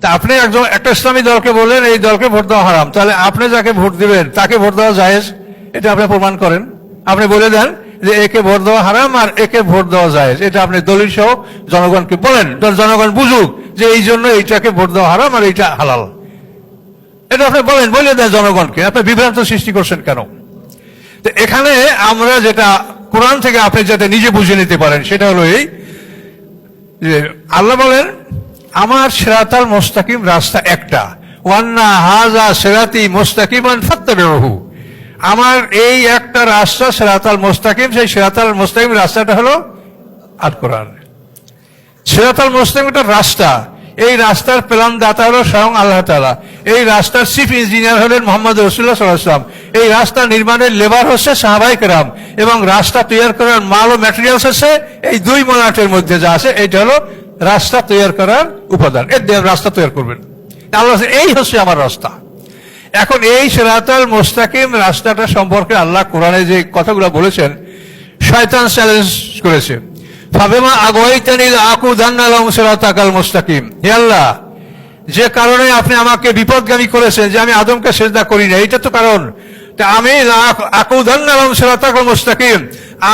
তা আপনি একজন একটা ইসলামী দলকে বললেন এই দলকে ভোট দেওয়া হারাম, তাহলে আপনি যাকে ভোট দিবেন তাকে ভোট দেওয়া জায়েজ, এটা আপনি প্রমাণ করেন। আপনি বলে দেন যে একে ভোট দেওয়া হারাম আর একে ভোট দেওয়া জায়েজ, এটা আপনি দলিল সহ জনগণকে বলেন, জনগণ বুঝুক যে এই জন্য এইটাকে ভোট দেওয়া হারাম আর এইটা হালাল। এটা আপনি বলেন, বলে দেন জনগণকে। আপনি বিভ্রান্ত সৃষ্টি করছেন কেন? তো এখানে আমরা যেটা কোরআন থেকে আপনি যাতে নিজে বুঝে নিতে পারেন সেটা হলো এই যে আল্লাহ বলেন আমার সিরাতাল মুস্তাকিম রাস্তা একটা, ওয়ান্না হাযা সিরাতি মুস্তাকিমান ফাত্তাবিউহু। আমার এই একটা রাস্তা সিরাতাল মুস্তাকিম, সেই সিরাতাল মুস্তাকিম রাস্তাটা হলো আল কোরআন। সিরাতাল মুস্তাকিমটা রাস্তা, এই রাস্তার প্ল্যান দাতা হলো স্বয়ং আল্লাহ তাআলা, এই রাস্তার চিফ ইঞ্জিনিয়ার হলেন মুহাম্মদ রাসূলুল্লাহ সাল্লাল্লাহু আলাইহি ওয়াসাল্লাম, এই রাস্তা নির্মাণের লেবার হচ্ছে সাহাবায়ে কেরাম, এবং রাস্তা তৈরি করার মাল ও ম্যাটেরিয়ালস হচ্ছে এই দুই মনাটের মধ্যে যা আছে, এইটা হলো রাস্তা তৈরি করার উপাদান। এর দিয়ে রাস্তা তৈরি করবেন। আল্লাহ এই হচ্ছে আমার রাস্তা। এখন এই সিরাতাল মুস্তাকিম রাস্তাটা সম্পর্কে আল্লাহ কোরআনে যে কথাগুলো বলেছেন, শয়তান চ্যালেঞ্জ করেছে, ফাবিমা আগওয়াইতানি লাআকুদান্না লাহুম সিরাতাকাল মুস্তাকিম। হে আল্লাহ, যে কারণে আপনি আমাকে বিপদগামী করেছেন যে আমি আদমকে সিজদা করি না, এইটা তো কারণ। তা আমি লাআকুদান্না লাহুম সিরাতাকাল মুস্তাকিম,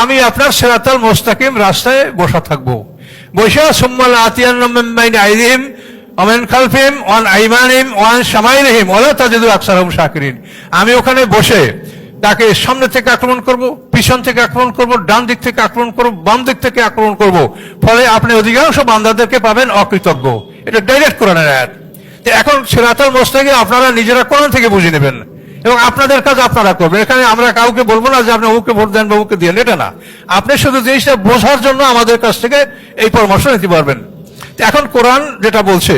আমি আপনার সিরাতাল মুস্তাকিম রাস্তায় বসা থাকবো। বসা সুম্মা লাআতিয়ান্নাহুম মিন বাইনি আইদিহিম ওয়া মিন খালফিহিম ওয়া আন আইমানিহিম ওয়া আন শামাইলিহিম ওয়া লা তাজিদু আকসারাহুম শাকিরিন। আমি ওখানে বসে তাকে সামনে থেকে আক্রমণ করব, পিছন থেকে আক্রমণ করব, ডান দিক থেকে আক্রমণ করব, বাম দিক থেকে আক্রমণ করব, ফলে আপনি অধিকাংশ বান্দাদেরকে পাবেন অকৃতজ্ঞ। এটা ডাইরেক্ট কোরআনের আয়াত। এখন সিরাতাল মুস্তাকিম আপনারা নিজেরা কোরআন থেকে বুঝে নেবেন এবং আপনাদের কাজ আপনারা করবেন। এখানে আমরা কাউকে বলবো না যে আপনি অমুককে ভোট দেন বা অমুককে দেন, এটা না। আপনি শুধু জিনিসটা বোঝার জন্য আমাদের কাছ থেকে এই পরামর্শ নিতে পারবেন। এখন কোরআন যেটা বলছে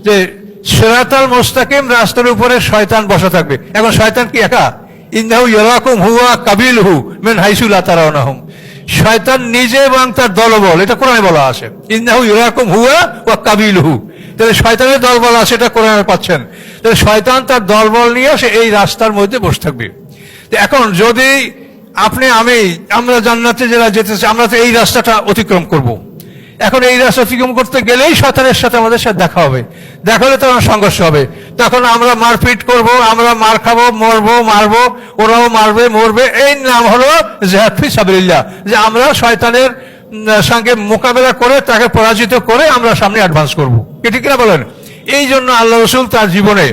যে সিরাতাল মুস্তাকিম রাস্তার উপরে শয়তান বসা থাকবে। এখন শয়তান কি একা? ইন্নাহু ইয়ারাকুম হুয়া কাবিলহু মিন হাইসু লা তারাউনাহুম। শয়তান নিজে এবং তার দলবল, এটা কোরআনে বলা আছে, ইন্নাহু ইয়ারাকুম হুয়া ওয়া কাবিলহু। তাহলে শয়তানের দলবল আছে, এটা কোরআনে পাচ্ছেন। তাহলে শয়তান তার দলবল নিয়ে সে এই রাস্তার মধ্যে বসে থাকবে। এখন যদি আপনি আমরা জান্নাতে যারা যেতে চাই, আমরা তো এই রাস্তাটা অতিক্রম করব। এখন এই রাস্তা অতিক্রম করতে গেলেই শয়তানের সাথে আমাদের সাথে দেখা হবে, দেখা হলে তখন সংঘর্ষ হবে, তখন আমরা মারপিট করব, আমরা মার খাবো, মরবো, মারবো, ওরাও মারবে, মরবে। এই নাম হলো জিহাদ ফি সাবিলিল্লাহ, যে আমরা শয়তানের সঙ্গে মোকাবেলা করে তাকে পরাজিত করে আমরা সামনে অ্যাডভান্স করবো। কি ঠিক না বলেন? এই জন্য আল্লাহ রসুল তার জীবনে,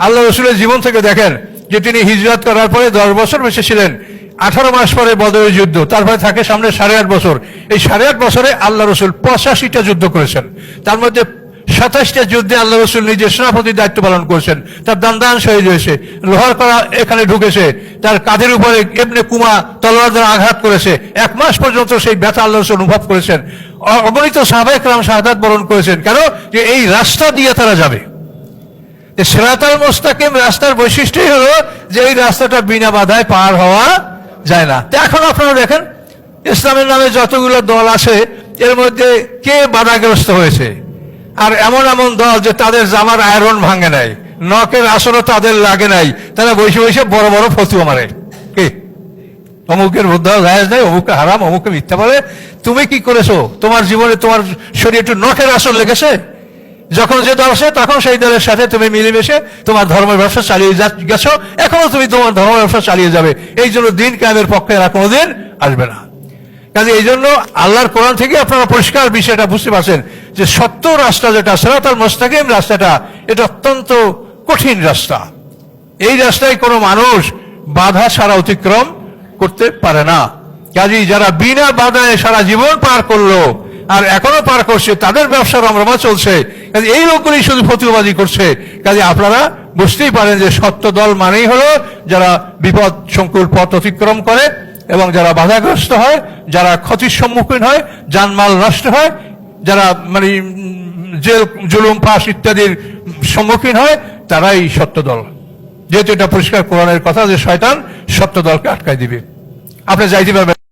আল্লাহ রসুলের জীবন থেকে দেখেন যে তিনি হিজরত করার পরে 10 বছর বেঁচে ছিলেন, 18 মাস পরে বদরের যুদ্ধ, তারপরে থাকে সামনে 8.5 বছর। এই 8.5 বছরে আল্লাহ রসুল 85টা যুদ্ধ করেছেন। তার মধ্যে 27টা যুদ্ধে আল্লাহ রসুল নিজে সেনাপতির দায়িত্ব পালন করেছেন। তার দান শহীদ হয়েছে, লোহার কড়া এখানে ঢুকেছে, তার কাঁধের উপরে ইবনে কুমা তলোয়ার দ্বারা আঘাত করেছে। 1 মাস পর্যন্ত সেই ব্যথা আল্লাহ রসুল অনুভব করেছেন। অগণিত সাহাবায়ে কেরাম শাহাদাত বরণ করেছেন। কেন? যে এই রাস্তা দিয়ে তারা যাবে। সিরাতাল মুস্তাকিম রাস্তার বৈশিষ্ট্যই হলো যে এই রাস্তাটা বিনা বাধায় পার হওয়া যায় না। এখন আপনারা দেখেন ইসলামের নামে যতগুলো দল আছে এর মধ্যে কে বাধাগ্রস্ত হয়েছে? আর এমন এমন দল যে তাদের জামার আয়রন ভাঙে নাই, নখের আসরও তাদের লাগে নাই, তারা বসে বসে বড় বড় ফতুয়া মারে। কে? অমুকের ভোট দেওয়া জায়েজ নাই, অমুকে হারাম, অমুকে মিথ্যা বলে। তুমি কি করেছো? তোমার জীবনে তোমার শরীরে একটু নখের আসর লেগেছে? যখন যে দল আসে তখন সেই দলের সাথে তুমি মিলেমিশে তোমার ধর্মের ব্যবসা চালিয়ে গেছো, এখনো তুমি তোমার ধর্ম ব্যবসা চালিয়ে যাবে। এই জন্য দিন কায়েমের পক্ষে এরা কোনোদিন আসবে না। কাজে এই জন্য আল্লাহর কোরআন থেকে আপনারা পরিষ্কার বিষয়টা বুঝতে পারছেন যে সত্য রাস্তা যেটা সিরাতাল মুস্তাকিম রাস্তাটা, এটা অত্যন্ত কঠিন রাস্তা। এই রাস্তায় কোনো মানুষ বাধা ছাড়া অতিক্রম করতে পারে না। কাজেই যারা বিনা বাধায় সারা জীবন পার করলো আর এখনো পার করছে, তাদের ব্যবসা রমরমা চলছে। কাজে এই লোকগুলি শুধু ফতুয়াবাজি করছে। কাজে আপনারা বুঝতেই পারেন যে সত্য দল মানেই হলো যারা বিপদ সংকুল পথ অতিক্রম করে এবং যারা বাধাগ্রস্ত হয়, যারা ক্ষতির সম্মুখীন হয়, জানমাল নষ্ট হয়, যারা জেল জুলুম ফাঁস ইত্যাদির সম্মুখীন হয়, তারাই সত্য দল। যেহেতু এটা পরিষ্কার কোরআনের কথা যে শয়তান সত্য দলকে আটকায় দিবে। আপনি যাইতে পারবেন।